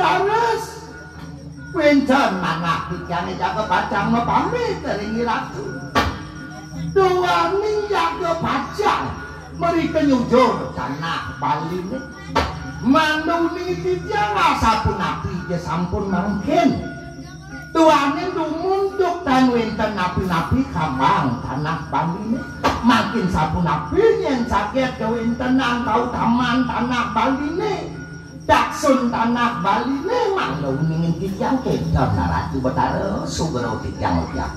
Rares pinten manah pikane jaga bajang pamit teringi ratu duani jaga bajang mereka nyujur tanah baline manuni tijang asapun api dia sampun mangkin tuane dumunduk dan winten napi-napi kambang tanah baline makin sapun api yang sakit ke wintenan tau taman tanah baline daksun tanah baline manuni tijang kencor naratu betara sugero tijang ujak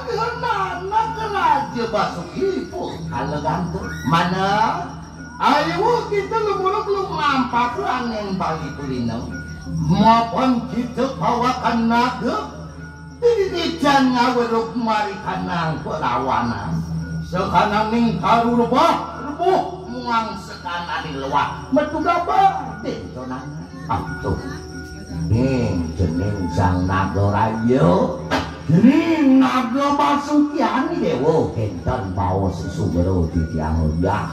kenana keraja Basuki pun kalau gantung mana ayo kita lumuruk mampak angin bagi kulino maupun kita bawakan naga didijan ngaweruk mari kanang perawanan sekanang ning karu rebuh muang sekanan di luar metu dapat dentonan atuh ning jeneng sang naga rayo ini naga Basukian dewa kenton bawa sesugero di tiang ujak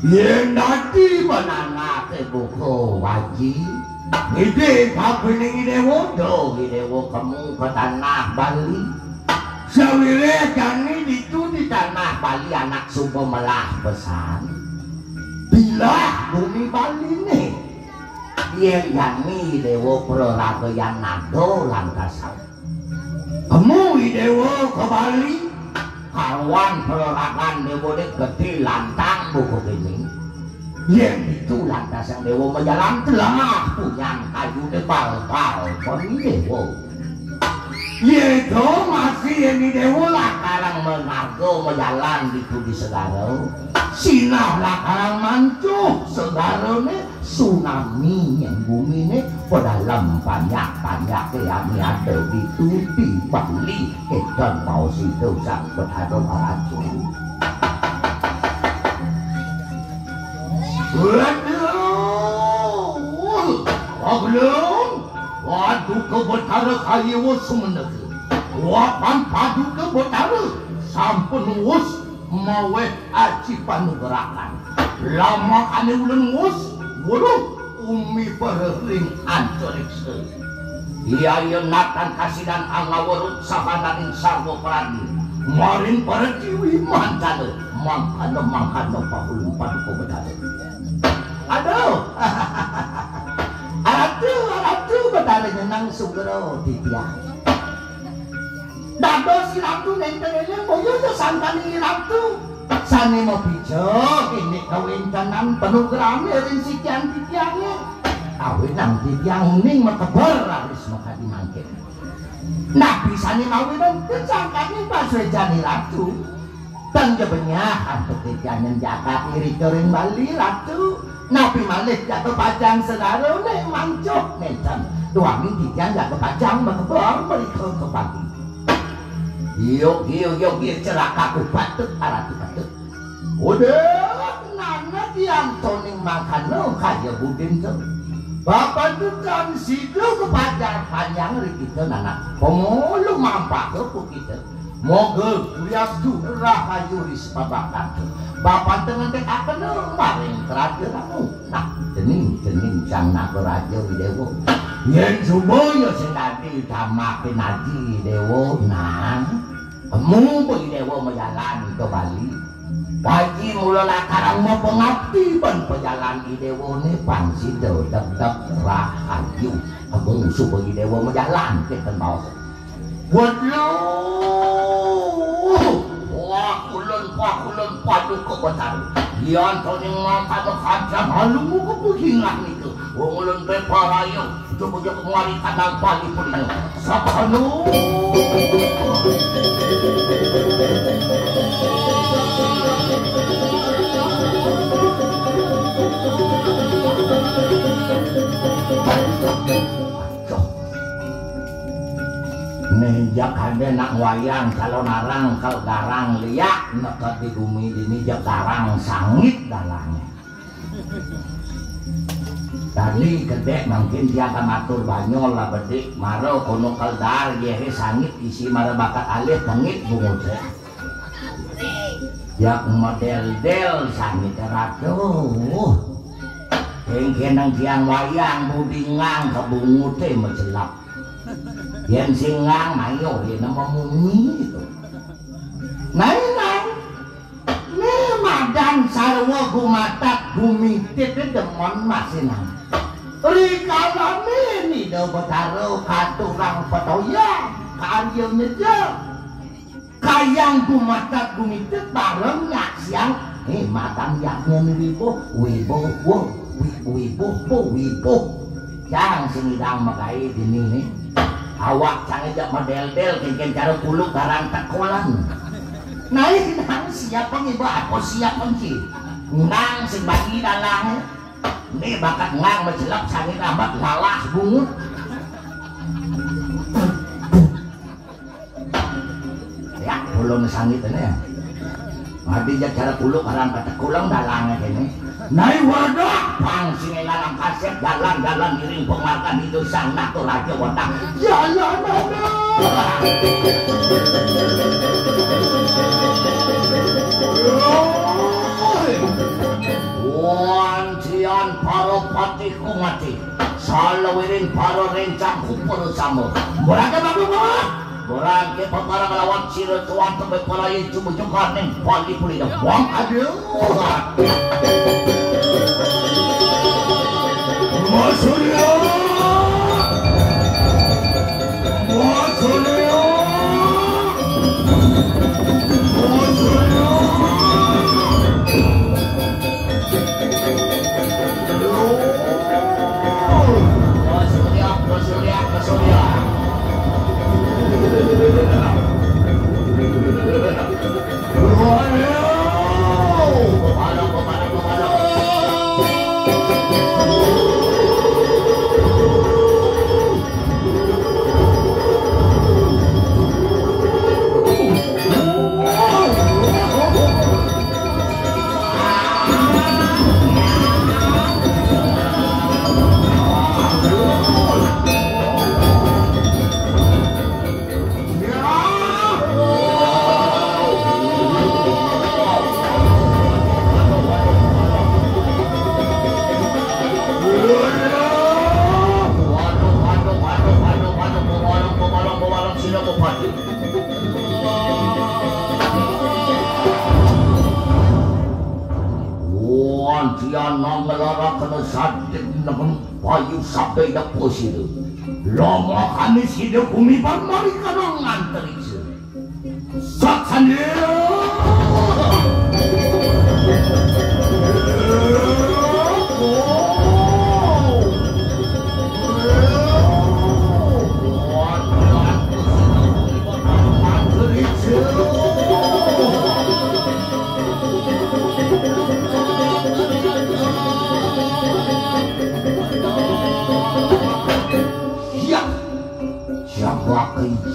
yang nanti menanake buku waji ide kabening dewa do dewa kamu ke tanah Bali sawire kani itu di tanah Bali anak sumber melah pesan bila bumi Bali nih yang yani dewa praraga yang nado langkasan kamu dewa ke Bali kawan perorangan dewa gede lantang buku ini yang itu lantas yang dewa menjalan telah punya kayu debal-bal poni dewa itu masih ini dewa lakarang menargo menjalan itu di segaro sinah lakarang mancuh segaro ini tsunami yang bumi ini dalam banyak-banyak yang ada itu di Bali dan mau situ sang berhadap racun waduh ke betara kayu semenek wapan padu ke betara sampun wus mawe aci panugerakan lama kane ulen wus waduh umi perering antariksa iya natan kasidan angawurut sabadaning sarwo pradi marin perciwi mantan mangkano pahulun paduko bedara aduh aduh bedara nyenang sugero titiang dado si ratu neng-neng boyo to santani ratu sane mau bijo ini kawintenan penuh gerame rin sikian titiangnya awin nang titiang ning mekeber harus maka dimangkin nah bisane mawinan kecangkani paswejani ratu dan kebenyahan petijangan jaka iri kering Bali ratu nabi malih jatuh pajang segaro nek mancuk necan tuangi titiang jatuh pajang mekeber mereka ke pagi yuk cerakaku batuk aratu batuk udah nana tiang toning makan kaya budin tuh bapak tuh kan situ ke pajar panjang kita nana pemulu mampak ke kita mogel kuliah tuh rahayu di sepabakan bapak dengan tek akan maring terakhir kamu nah jening sang naga raja dewa yang subuhnya sedati tamakin aji dewa nah kamu pergi dewa menjalani ke Bali Waji mula lakarang mau pengabdi ban pejalan di dewa ni pangsi do deg-deg rahayu kamu subuh di dewa menjalan kita mau waduh wah kulun padu ke betar ian tau yang ngangkat kacang halu ke puhingan itu wong ulun beparayu coba jauh kemari kadang Bali pulino sakanu nejak ada nak wayang kalau narang kalau garang liak nak di bumi ini jak garang sangit dalangnya tadi gede mungkin dia akan matur banyol lah bedik maro kono kaldar jehe sangit isi mara bakat alih tengit bungut yak model-del sami teraduh kengkenang tiang wayang budingang kebungute mejelap yen singang mayo yen memumi itu nang ne madan sarwa gumatak gumitit demon masinang rikalane ni do betaro katurang petoya kanjeng nyeje kayang gumatak gumitit bareng nyak siang matang yaknya wibo jangan singidang makai dini nih awak canggih model-del kengken cara kuluk karang tekolan nah ini nang siapa ngiba apa siapa sih nang sing bagi dalang ini bakat ngang menjelap sangit amat lalas bungut ya kulung sangit ini ya mati cara kuluk karang tekolan dalangnya kene nai wadah pang sini lalang kaset jalan-jalan iring pengarkan itu sang nato raja wadah jalan wancian paro patih kumati salawirin paro rencang kupur sama berada babu orang ke papara melawan siro tuan tempat pelayan cuma-cuma neng pali puli dah wang aduh Masurya Masurya Masurya Masurya Masurya sampai dah posisi lama kami sido bumi bermari kanang antariksa saksanya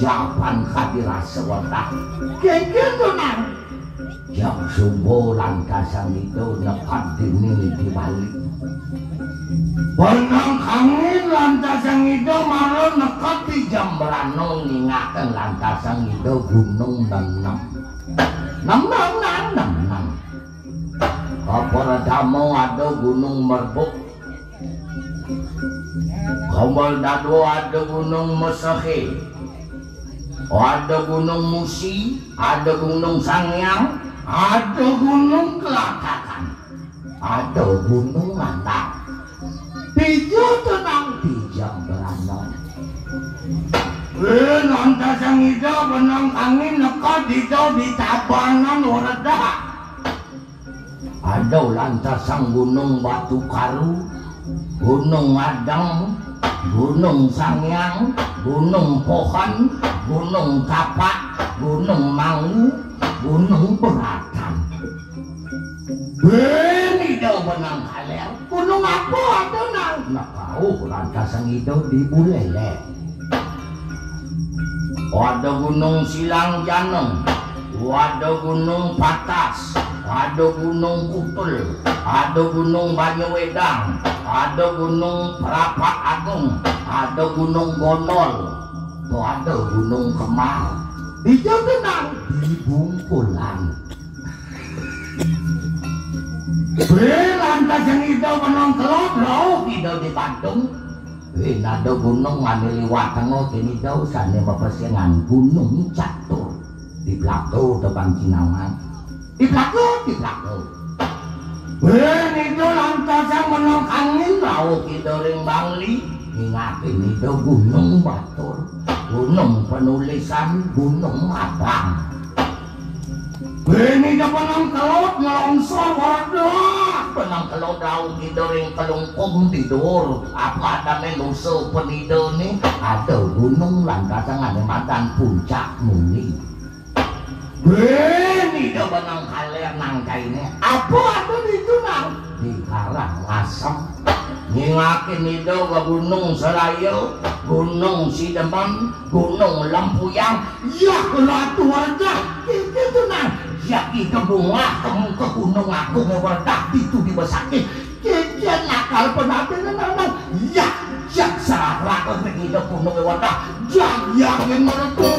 japan hadirasa wadah kengken tenang yang sumbolan kasang itu nekat dinilai di balik benang angin lantasang itu malah nekat di Jemberano ngingakan lantasang itu gunung nenam kapora damo ada gunung merbuk Kombol dado ada gunung Mesahe ada gunung Musi, ada gunung Sangyang, ada gunung Kelakakan, ada gunung Mandang. Tiga tenang di Jemberano. Lantas yang itu benang angin nekat di Tabanan Warada. Ada lantas yang gunung Batu Karu, gunung Adang, gunung Sangyang, gunung Pohon, gunung Kapak, gunung Mangu, gunung Beratan. Ini dah benang kaler. Gunung apa ada nang? Nak tahu lantas yang itu di Bulele. Ada gunung Silang Janeng, ada gunung Patas, ada gunung Kutul, ada gunung Banyuwedang, ada gunung Prapat Agung, ada gunung Gondol, ada gunung Kemal. Di Jawa Tengah di Bungkulan. Lantas yang itu menang kelop loh itu di Bandung. Nado gunung ngani liwat tengok ini jauh sana bepersiangan gunung catur di Plato depan Cinaman. Di Plato. Itu lantas yang menang angin laut itu ring Bangli. Ingatin itu gunung Batur, gunung penulisan, gunung Abang. Ini dia penang kelot ngelongsor wadah. Penang kelot daun itu ring kelungkung tidur. Apa ada menuso penido nih? Ada gunung lantas yang ada madan puncak muli. Ini dia penang kaler nangkai ini. Apa ada itu nang? Di Karang Asem. Ngingakin itu ke Gunung Serayu, Gunung Sideman, Gunung Lempuyang. Ya kelatu aja. Itu nang. Ya kita bunga kamu ke gunung aku ngewerdak itu di besakit. Kita nakal penatin nang. Ya jaksa rakon begitu gunung ngewerdak. Yang meretu.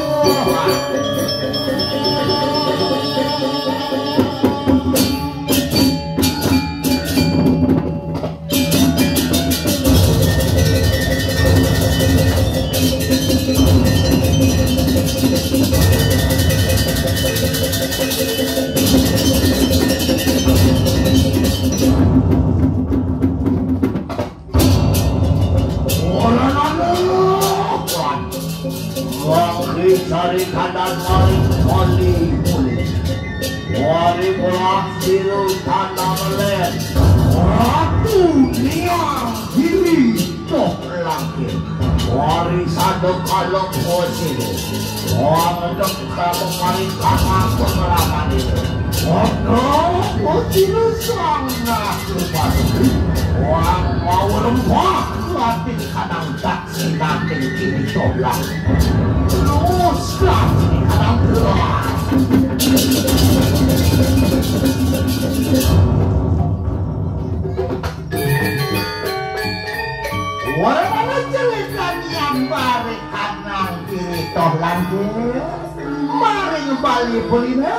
Cari kanan mari kali boleh. Wari berakhir tanah melek. Ratu niang diri toh langit. Wari sado kalau posir. Orang dekat memarikan aku melawan itu. Posir sangat lupa. Orang mau rempah. Latin kadang tak sinatin kini toh langit. Stop! Warna jelikan yang bari kanan kiri toh lanjut. Mari bali bolina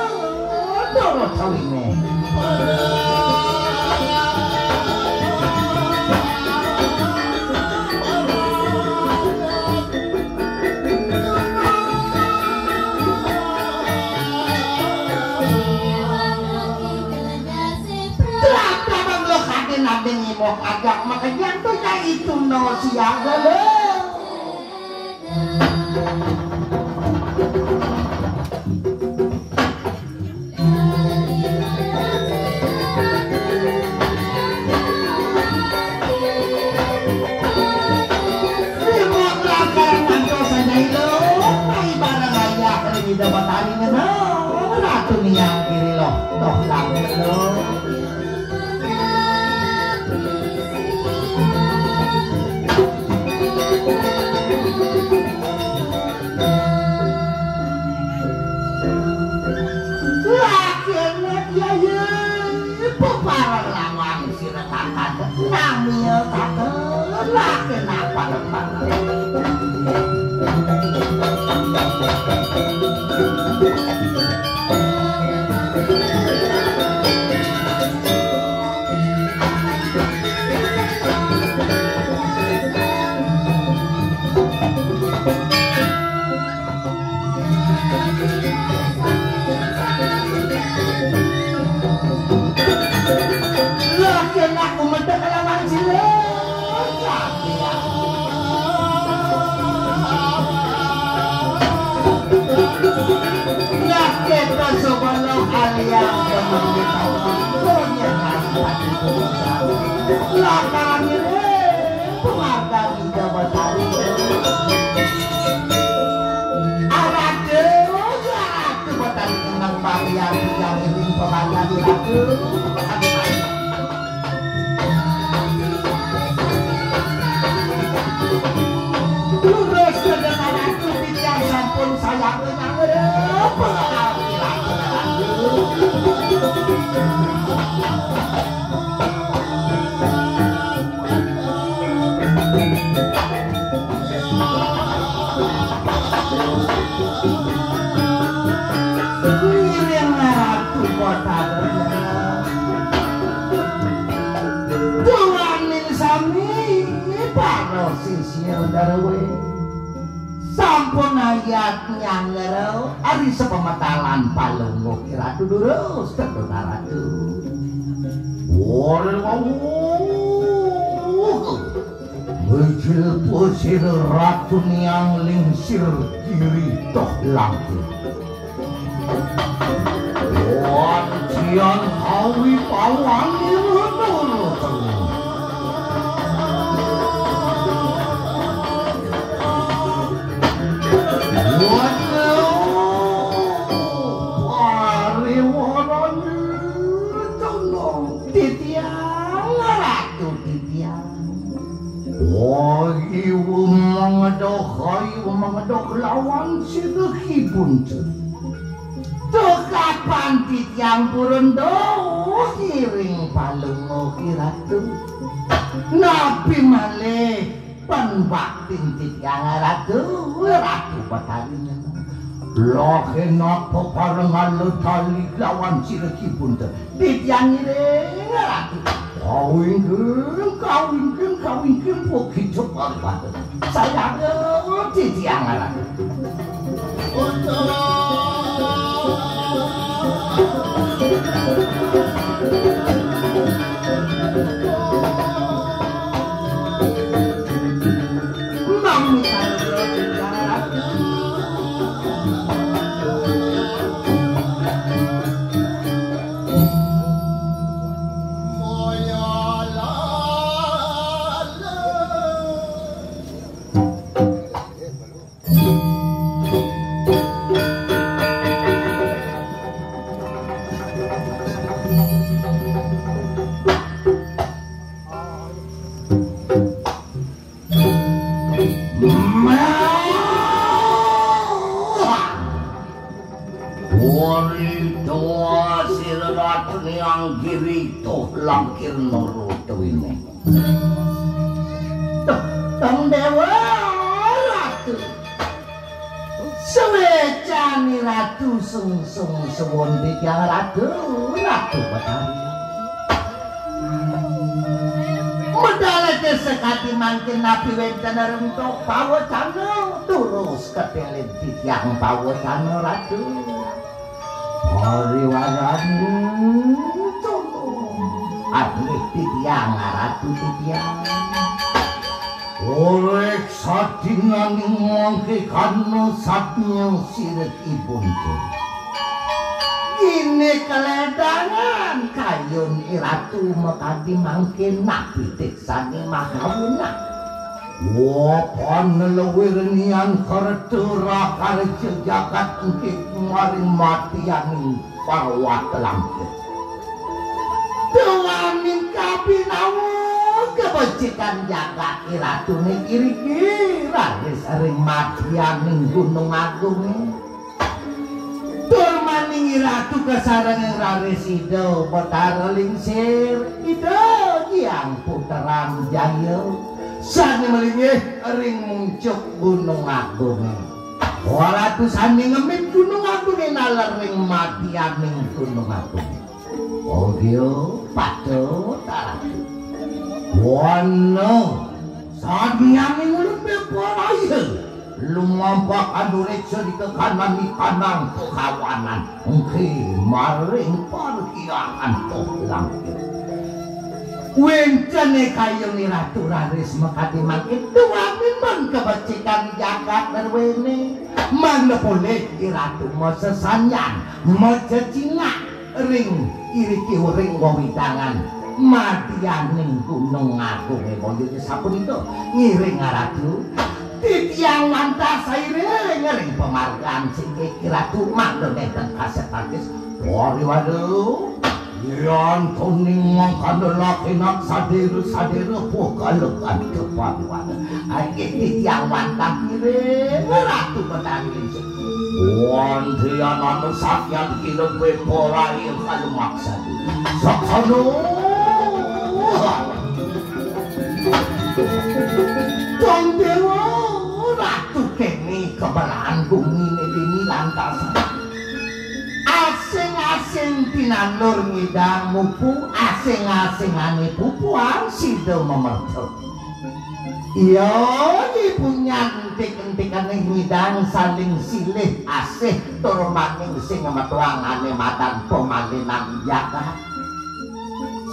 dorot sawine. Nabi ngibok agak makanya itu no siaga loh. Sibuk langgaran nanto saja itu. May barang aja kalau di dapat tali na no. Ratu niyang kiri loh. Toh langit loh. Namil kata laki napa lepas. Tuanin sami para sisya darawe sampun ayat nyangero ari sepemetalan palungo kiratu durus tetunaratu Wajil pusir ratu yang lingsir kiri toh langkir Wajian hawi pawan ilhadul Waduh Pariwaranya tolong titiang ratu titiang ibu mengedok lawan sideki buntut kapan titiang purun doh kiring palung kiratu nabi malih penbaktin titiang ratu batarinya lohe napa parengan tali lawan sideki buntut titiang iring ratu kawin begitu banget. Saya ada titiang ratu. Mami kalau titiang ratu. Langkir nurutu ini Tong Dewa Ratu Sewecani Ratu sung-sung sewon titiang Ratu batari Medalete sekati mangkin nabi wenten rentok pawacana terus kepelit titiang pawacana Ratu Pariwarani Adli titiang ratu titiang Orek sadingan ngongke kano satnya sireki buntut Ini keledangan kayun iratu mekadi mangkin nabi teksani mahawuna Wapan lewirnian kertura karja jagat ngke maring matianing parwat langkir Tuanin kabinawu kebajikan jagat iratu ning kira-kira sering matianing gunung agung Turmaning iratu kesareng raris ido betara lingsir ido yang puteran jayo sani melingih ring muncuk gunung agung Ratu sani ngemit gunung agung nalar ring matianing gunung agung Ogyo pato taratu Wano Sadnyangin lebih paraya Lumampak adureksa di kekanan di kanang kekawanan Engke maring parkiangan toh langkir Wencane kayo ni Ratu Raris makatiman itu amin kebacikan jagat darwene Mang boleh di Ratu mo sesanyan mo cecingak ring iriki ring wawitangan matianing gunung agung boyo sapun itu ngiring Ratu titiang wantasaire ngering pemargaan sing Ratu mandheten kasetakis waduh yan tuning mangkana lakinak sadere pokalekan kepaduan ake titiang wantah ngiring Ratu betani Wantian anu sakyan kilepe porai kalau maksud Saksano Tong Dewa Ratu kene kebelaan bumi ini lantas Asing-asing pinanur ngidang mupu asing-asingane pupuan sido memertuk. Iya, ibu nyantik-ntikane ngidang saling silih asih tur maning sing metuangane matan pemalinan yaga.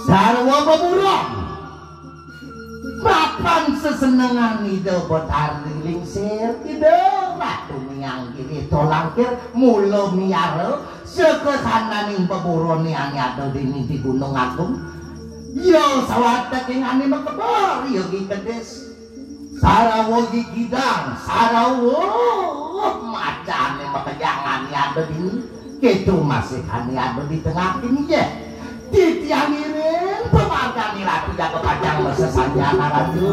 Sarwa pemuron. Papan sesenengan itu botar lingsir itu ratu miang kiri tolangkir mulo miaro sekesananing peburoni ane ada di Gunung Agung. Yo sawata kengane mekebor yo gikedes. Sarawo gigidang, sarawo macane mekejangan ada di gitu masih kani ada di tengah ini ya. Titiangirin pemargani ratu jaga panjang mesesanjana ratu.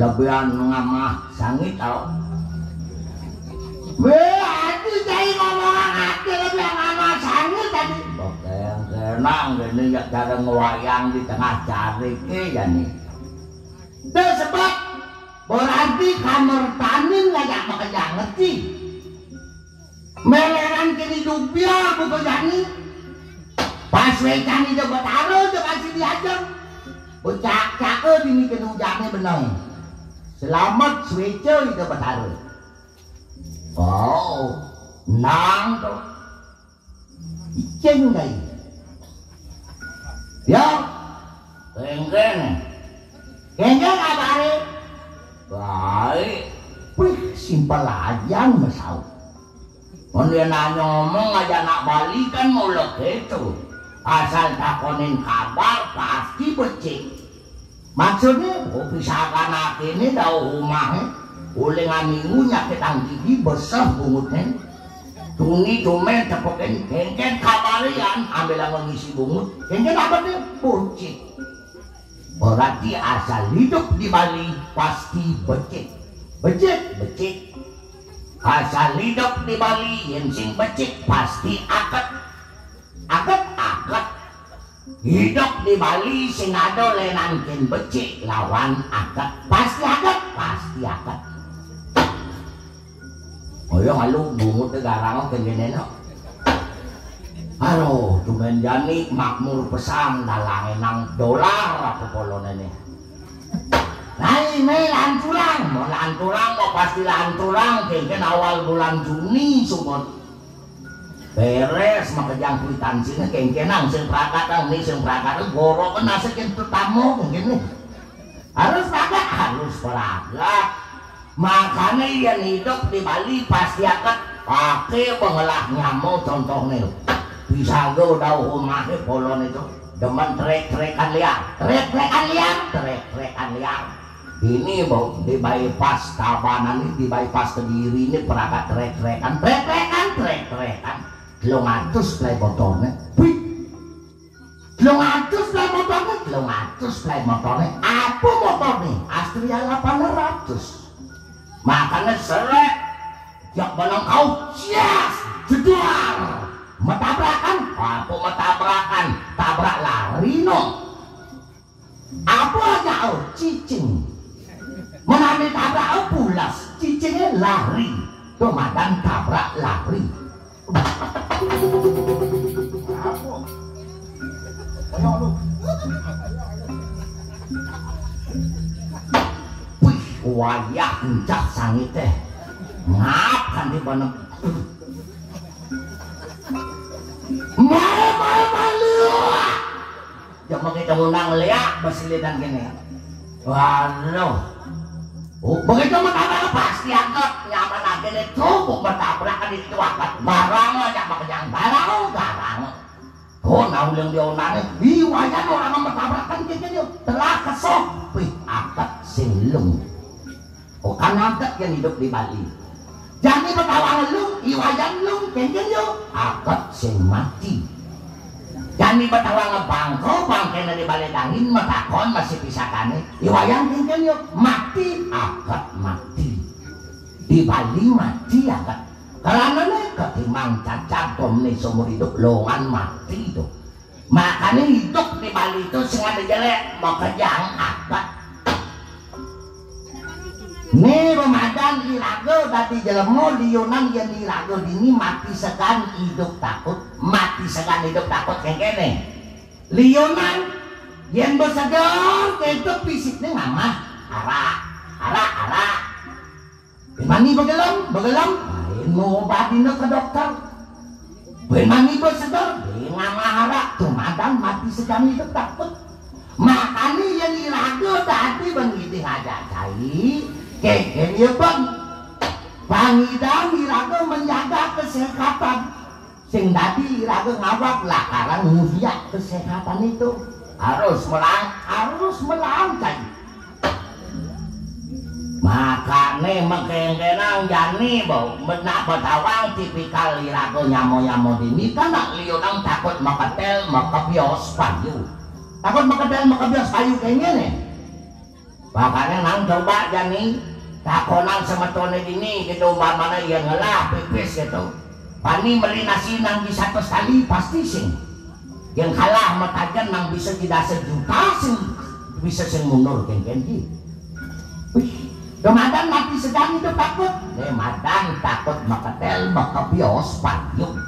Lebihan ngamah sangit tau. Weh, aku jadi ngomongan hati lebihan ngamah sangit tadi. Bokeng kenang gini ya cara ngewayang di tengah cari ke jani. Itu sebab berarti kamar tanin ngajak makanya ngerti. Meleran kini dubiar buku jani. Pas wekan itu bertaruh itu kasih diajar. Bocak-cak ini kena hujannya benar. Selamat swece itu bertaruh. Oh, nang tu. Iceng gay. Ya, kengkeng. Kengkeng apa ni? Baik. Wih, simpel aja mesau. Kalau dia nanya ngomong aja nak balikan muluk itu. Asal takonin kabar pasti becik. Maksudnya, pisahkan aku ini tahu rumahnya. Ulengan minggunya ketang gigi besar bungutnya. Tungi cuma tepukin kengken kabarian ambil mengisi bungut. Kengken apa dia? Becik. Berarti asal hidup di Bali pasti becik. Becik, becik. Asal hidup di Bali yang sing becik pasti akad. Akad, akad. Hidup di Bali sing ada lenangkin becik lawan akad. Pasti akad, pasti akad. Oh ya malu bungut garang kengene no. Aduh, cuman jani makmur pesan dalangin nang dolar apa polone nih. Nai me lantulang, mau lantulang mau pasti lantulang kengken awal bulan Juni sumut. Beres makajang kuitan sini kengkenang sing prakatang nih sing prakatang goro kena sekian tetamu mungkin nih. Harus prakat, harus prakat. Makanya yang hidup di Bali pasti akan pakai pengelah nyamuk contohnya. Bisa gue udah rumahnya polon itu demen trek-trekan liar, trek-trekan liar, trek-trekan liar. Ini bau di bypass Tabanan ini, di bypass Kediri ini perangkat trek-trekan, trek-trekan, trek-trekan. 200 play motornya, wih, 200 play motornya, 200 play motornya. Apa motornya? Astria 800. Makanya seret, jak balong kau cias, jedar, metabrakan, apa metabrakan, tabrak lari no. Apa aja oh cicing, menambil tabrak oh pulas, cicingnya lari, tomadan tabrak lari. Apa? Ayo lu. Wayah encak sangit teh ngap kan di mana malu jangan kita undang lihat besilidan gini. Waduh, begitu menabrak pasti angkat nyaman aja nih tuh bertabrakan itu angkat barang aja makanya barang oh nauling dia unane wayah orang bertabrakan gitu telah kesok wih angkat silung. Oh kan akad yang hidup di Bali. Jadi bertawang lu, iwayan lu, kengken yuk. Akad sing mati. Jani batawa ngebangko bangkena di balik angin matakon masih pisakane iwayang kengken yuk mati agak mati di Bali mati agak karena nih ketimang cacat domni seumur hidup longan mati itu makanya hidup di Bali itu sengaja jelek mau kejang agak nih Ramadan irago dati jelemo di Yunan yang irago dini mati segan hidup takut mati segan hidup takut kene Yunan yang bersadar itu fisiknya ngamah ara mani begelam lain mau obatin ke dokter mani bersadar ngamah ara Ramadan mati segan hidup takut makanya yang irago dati begitu aja cai keken ya bang pangidang iraga menjaga kesehatan sing dadi iraga ngawak lah karang mulia kesehatan itu harus melancar makane mengkengenang jani bau benak betawang tipikal iraga nyamo dini karena liunang takut makatel makabios payu takut makatel makabios payu kayaknya nih makanya nang coba jani takonan semetone ini gitu mana yang ngelah pipis gitu pani beli nasi nang di satu kali pasti sing yang kalah matajan nang bisa tidak sejuta sing bisa sing mundur kengken ki Ramadan mati sedang itu takut Ramadan takut makatel makabios payung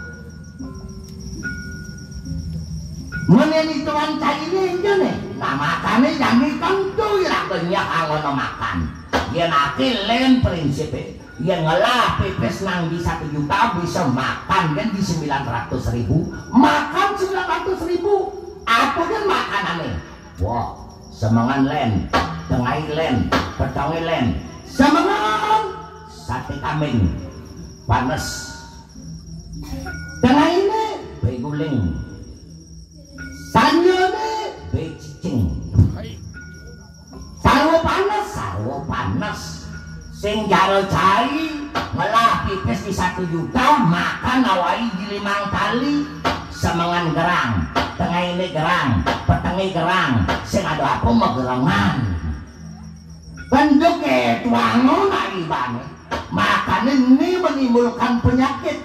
menen itu kan cairi aja nih nah makannya jangan tentu iragonya kalau makan yang akhir lain prinsipnya yang ngelah pipes nang di 1 juta bisa makan kan di 900.000 makan 900.000 apa kan makan aneh wah semangan len tengah len petang len semangan sate kambing panas tengah ini beguling sanyone becicing sarwo panas sing jaro cai ngelah pipes di 1 juta makan awai di 5 kali semangan gerang tengah ini gerang petengah gerang sing ada apa mau gerangan bentuk tuango nari banget makanan ini menimbulkan penyakit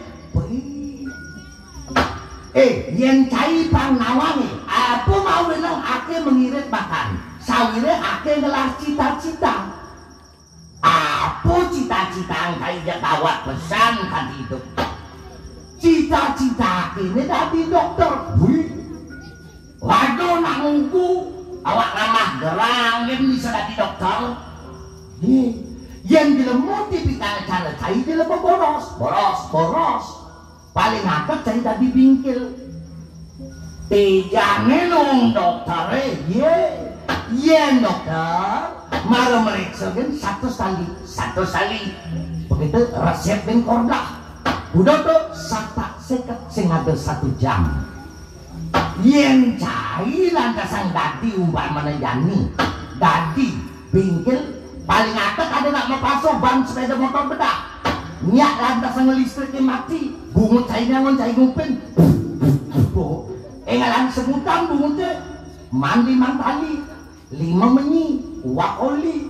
yang cai pang nawangi apa mau bilang ake mengirit makan sawire ake ngelah cita-cita apa cita-cita angkai jatawat pesan kan hidup cita-cita ini tadi dokter waduh nangungku awak ramah gerang yang bisa tadi dokter yang dilemu tipikal cara cai dilemu boros paling akut cai tadi bingkil tijane nung dokter dokter marah meriksa kan satu kali begitu resep ben kordak udah tuh sata seket sing ada 1 jam yang cai lantasan dadi umpamana jani dadi bingkil paling atas ada nak mepasok ban sepeda motor bedak nyak lantasan listriknya mati bungut cai nyangon cai ngupin ngalan sebutan bungutnya mandi mantali 5 menyi uak oli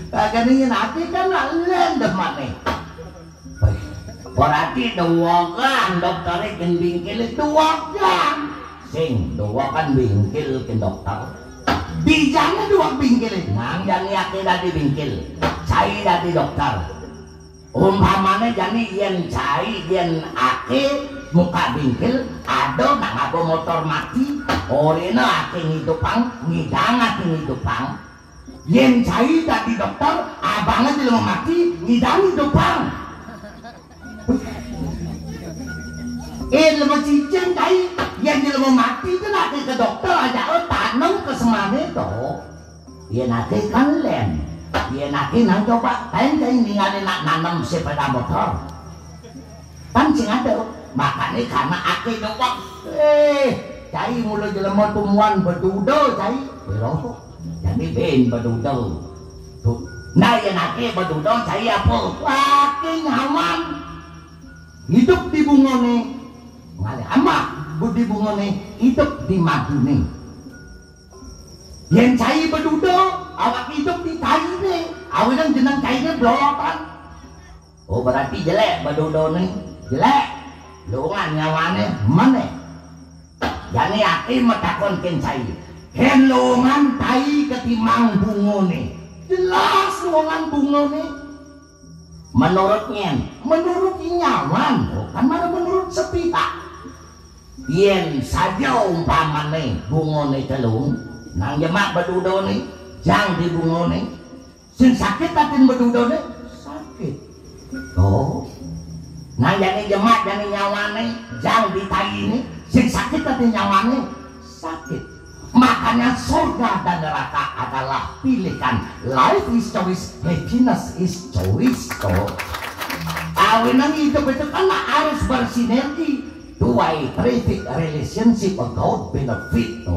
kagak ingin hati kan len demane berarti doakan dokternya kan bingkil doakan sing doakan bingkil ke dokter bijanya doak bingkil nang jani ake dadi bingkil cai dadi dokter umpamanya jani yen cai yen ake muka bingkil ada nang apa motor mati orena ake ngidupang ngidang ake ngidupang yen cai tadi dokter abangnya tidak mati ngidang ngidupang lemah cincin cai yen tidak mati itu ake ke dokter aja tanam ke semane itu yen ake kan len yen ake nang coba kain cai ningali nak nanam sepeda motor kan sing ada makanya karena ake doang cai mulai jelema tumuan bedudo cai berapa jadi ben bedudo nah yang ake bedudo cai apa ake nyaman hidup di bungone ngale amak budi bungone hidup di madune. Yen cai bedudo awak hidup di kaine, awenan jeneng kaine blolotan. Oh berarti jelek bedudo nih, jelek. Lungan nyawane maneh. Jane ati metakon ken cai. Ken lungan tai ketimang bungone. Jelas lungan bungone. Menurutnya, menurut nyaman, bukan mana menurut sepihak. Yen saja umpamane bungone telung, nang jemak bedudone, jang di bungone, sing sakit tatin bedudone, sakit. Oh, nang jani jemak jani nyawane, jang di taine, sing sakit tatin nyawane, sakit. Makanya surga dan neraka adalah pilihan. Life is choice, happiness is choice. Awenan hidup itu kan harus bersinergi. Two-way traffic relationship about benefit.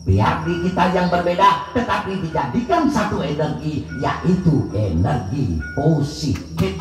Biar di kita yang berbeda, tetapi dijadikan satu energi, yaitu energi positif.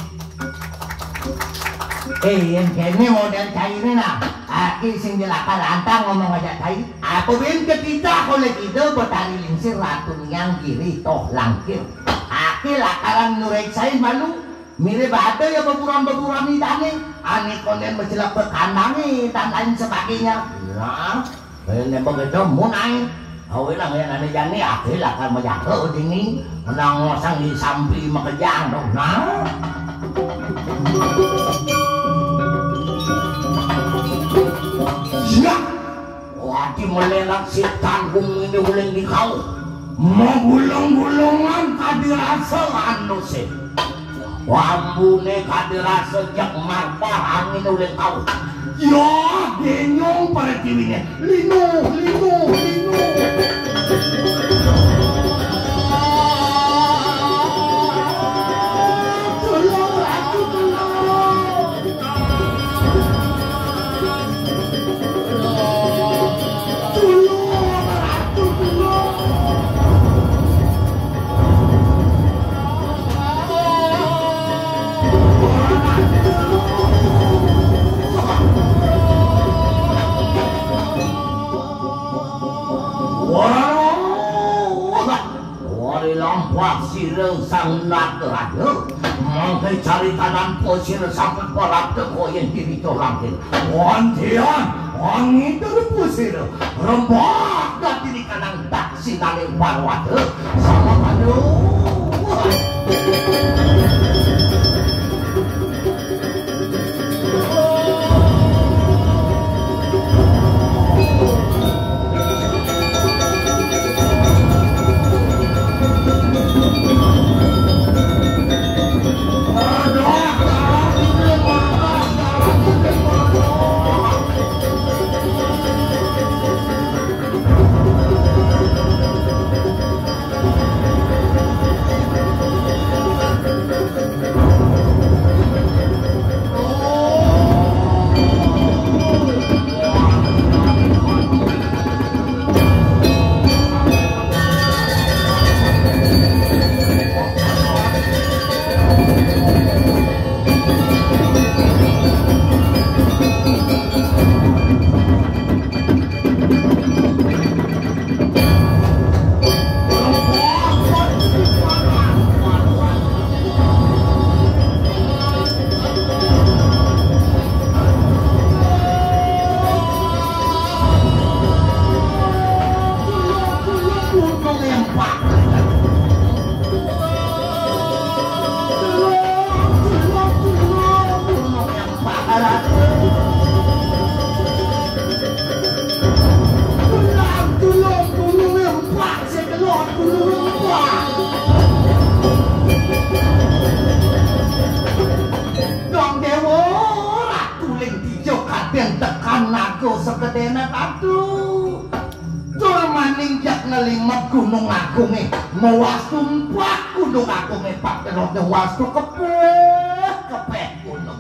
Yang kene model cairnya nah, aki sing jelaka lantang ngomong aja cair. Apa bin ketika oleh itu bertari lingsir ratu yang kiri toh langkir. Aki lakaran nurek saya malu, mirip ada ya beburan-beburan itane, ane konen berjelak berkandangi dan lain sebagainya. Ya, ini begitu munai. Awelang yang ane jani aki lakan menjaga dingin, menang ngosang di sampi makejang dong. Nah. Ya, wadi melelak si tanggung ini uling di kau. Mau gulung-gulungan kadirasa anu sih. Wambune kadirasa jak marpah angin uling kau. Ya, genyong pertiwinya. Linu. Sireng sang nadraja mangkai cari kanan posir sampai kolak ke koyen diri langkir wantian wangi dari posir rembak dan diri kanan tak sinaling parwate sama aduh Gunung Agung ngawas tumpak Gunung Agung pak tenok ngawas tu kepeh gunung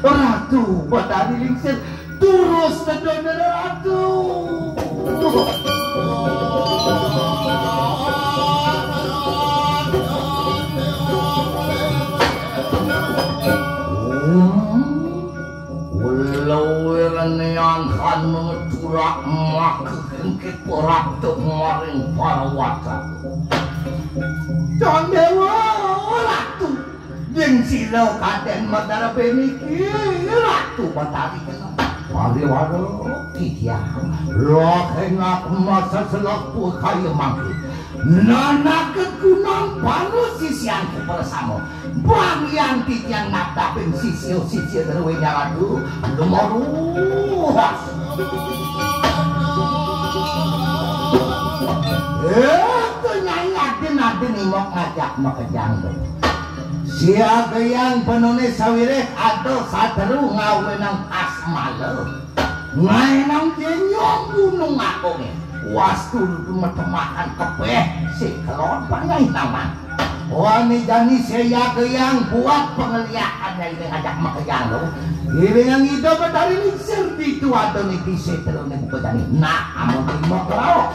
ratu badari lingsir turus sedona ratu ulau iranian kanu ora emak kengke porak tuh maring para wata Condewa ratu yang silo kaden madara peniki ratu batari kena wari waro tiang lo kena masa selaku kayu mangki nana kegunang baru sisian bersama bang yang titiang natapin sisio terwenya ratu lumaruas Aden imok ngajak makejang siaga yang penulis sawireh atau sateru ngawenang asmalo ngawenang jenyong gunung akonge wastu metemakan kepeh si kelon pangai naman wani jani siaga yang buat pengeliakannya ini ngajak makejang lo ini yang hidup dari ini serti itu atau ini bisa terus ini buka jani nah amun imok lau